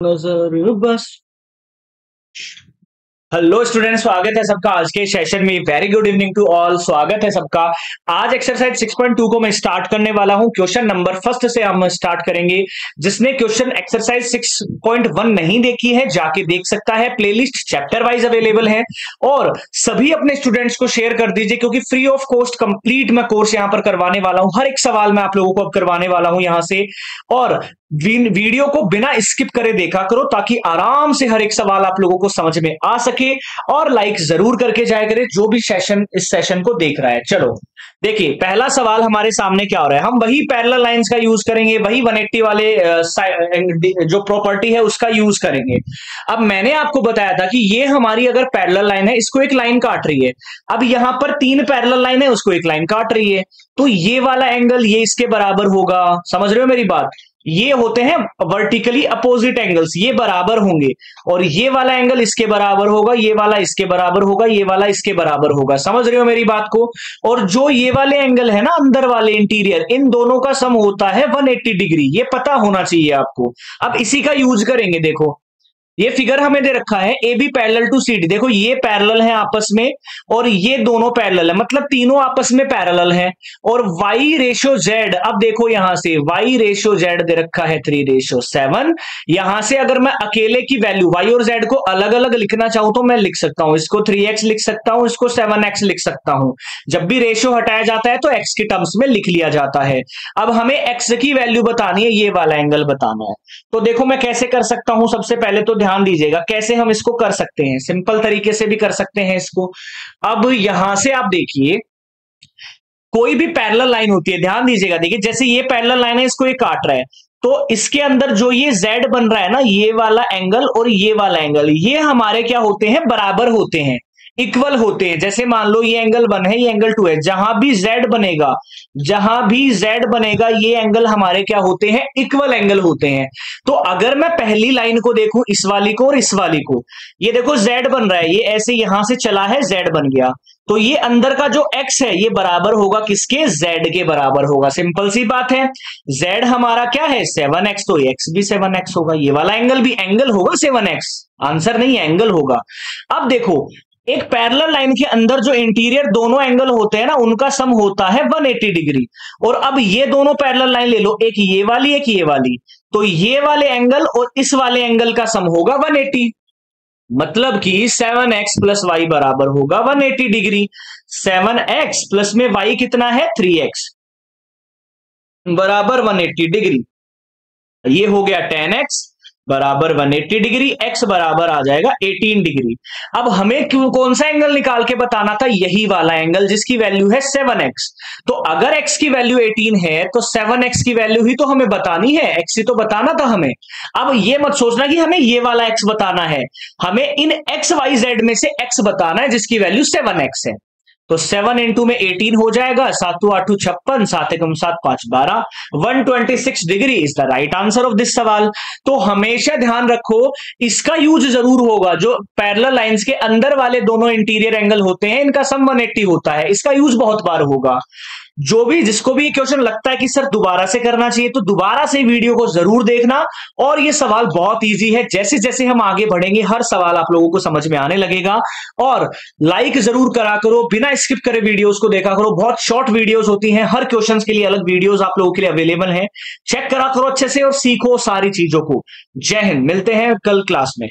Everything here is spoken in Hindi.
नजर बस। हेलो स्टूडेंट्स, स्वागत है सबका आज के सेशन में। Very good evening to all, स्वागत है सबका। आज एक्सरसाइज 6.2 को मैं स्टार्ट करने वाला हूं। क्वेश्चन नंबर फर्स्ट से हम स्टार्ट करेंगे। जिसने क्वेश्चन एक्सरसाइज 6.1 नहीं देखी है जाके देख सकता है, प्लेलिस्ट चैप्टर वाइज अवेलेबल है। और सभी अपने स्टूडेंट्स को शेयर कर दीजिए, क्योंकि फ्री ऑफ कॉस्ट कंप्लीट मैं कोर्स यहां पर करवाने वाला हूं। हर एक सवाल मैं आप लोगों को अब करवाने वाला हूं यहां से। और वीडियो को बिना स्किप करे देखा करो, ताकि आराम से हर एक सवाल आप लोगों को समझ में आ सके। और लाइक जरूर करके जाया करे जो भी सेशन इस सेशन को देख रहा है। चलो देखिए, पहला सवाल हमारे सामने क्या हो रहा है। हम वही पैरेलल लाइंस का यूज करेंगे, वही 180 वाले जो प्रॉपर्टी है उसका यूज करेंगे। अब मैंने आपको बताया था कि ये हमारी अगर पैरेलल लाइन है, इसको एक लाइन काट रही है। अब यहां पर 3 पैरेलल लाइन है, उसको एक लाइन काट रही है, तो ये वाला एंगल ये इसके बराबर होगा। समझ रहे हो मेरी बात? ये होते हैं वर्टिकली अपोजिट एंगल्स, ये बराबर होंगे। और ये वाला एंगल इसके बराबर होगा, ये वाला इसके बराबर होगा, ये वाला इसके बराबर होगा। समझ रहे हो मेरी बात को? और जो ये वाले एंगल है ना, अंदर वाले इंटीरियर, इन दोनों का सम होता है 180 डिग्री। ये पता होना चाहिए आपको। अब इसी का यूज करेंगे। देखो, ये फिगर हमें दे रखा है A B parallel to C D. देखो, ये पैरेलल है आपस में, और ये दोनों पैरेलल है, मतलब तीनों आपस में पैरेलल है। और y रेशो z, अब देखो यहां से y रेशो z दे रखा है 3:7। यहां से अगर मैं अकेले की वैल्यू y और z को अलग अलग लिखना चाहूं तो मैं लिख सकता हूं। इसको 3x लिख सकता हूं, इसको 7x लिख सकता हूं। जब भी रेशो हटाया जाता है तो x के टर्म्स में लिख लिया जाता है। अब हमें x की वैल्यू बतानी है, ये वाला एंगल बताना है। तो देखो मैं कैसे कर सकता हूं। सबसे पहले तो ध्यान दीजिएगा कैसे हम इसको कर सकते हैं। सिंपल तरीके से भी कर सकते हैं इसको। अब यहां से आप देखिए, कोई भी पैरेलल लाइन होती है, ध्यान दीजिएगा। देखिए, जैसे ये पैरेलल लाइन है, इसको ये काट रहा है, तो इसके अंदर जो ये z बन रहा है ना, ये वाला एंगल और ये वाला एंगल, ये हमारे क्या होते हैं, बराबर होते हैं, इक्वल होते हैं। जैसे मान लो ये एंगल 1 है, ये एंगल 2 है। जहां भी z बनेगा, जहां भी z बनेगा, ये एंगल हमारे क्या होते हैं, इक्वल एंगल होते हैं। तो अगर मैं पहली लाइन को देखूं, इस वाली को और इस वाली को, ये देखो z बन रहा है, ये ऐसे यहां से चला है, z बन गया। तो ये अंदर का जो x है, ये बराबर होगा किसके, z के बराबर होगा। सिंपल सी बात है। z हमारा क्या है, 7x, तो x भी 7x होगा। ये वाला एंगल भी एंगल होगा 7x। आंसर नहीं, एंगल होगा। अब देखो, एक पैरेलल लाइन के अंदर जो इंटीरियर दोनों एंगल होते हैं ना, उनका सम होता है 180 डिग्री। और अब ये दोनों पैरेलल लाइन ले लो, एक ये वाली एक ये वाली, तो ये वाले एंगल और इस वाले एंगल का सम होगा 180। मतलब कि 7x प्लस वाई बराबर होगा 180 डिग्री। 7x प्लस में y कितना है, 3x, बराबर 180 डिग्री। ये हो गया 10x बराबर 180 डिग्री, x बराबर आ जाएगा 18 डिग्री। अब हमें कौन सा एंगल निकाल के बताना था, यही वाला एंगल जिसकी वैल्यू है 7x। तो अगर x की वैल्यू 18 है तो 7x की वैल्यू ही तो हमें बतानी है, x ही तो बताना था हमें। अब ये मत सोचना कि हमें ये वाला x बताना है, हमें इन x y z में से x बताना है जिसकी वैल्यू 7x है। तो 7 इंटू में 18 हो जाएगा, 7 8 56, 7 1 7 5 12, 126 degree is the right answer of this सवाल। तो हमेशा ध्यान रखो, इसका यूज जरूर होगा। जो पैरेलल लाइंस के अंदर वाले दोनों इंटीरियर एंगल होते हैं, इनका सम 180 होता है। इसका यूज बहुत बार होगा। जो भी जिसको भी क्वेश्चन लगता है कि सर दोबारा से करना चाहिए, तो दोबारा से वीडियो को जरूर देखना। और ये सवाल बहुत इजी है, जैसे जैसे हम आगे बढ़ेंगे हर सवाल आप लोगों को समझ में आने लगेगा। और लाइक जरूर करा करो, बिना स्किप करे वीडियोस को देखा करो। बहुत शॉर्ट वीडियोस होती हैं, हर क्वेश्चन के लिए अलग वीडियोस आप लोगों के लिए अवेलेबल है। चेक करा करो अच्छे से और सीखो सारी चीजों को। जय हिंद, मिलते हैं कल क्लास में।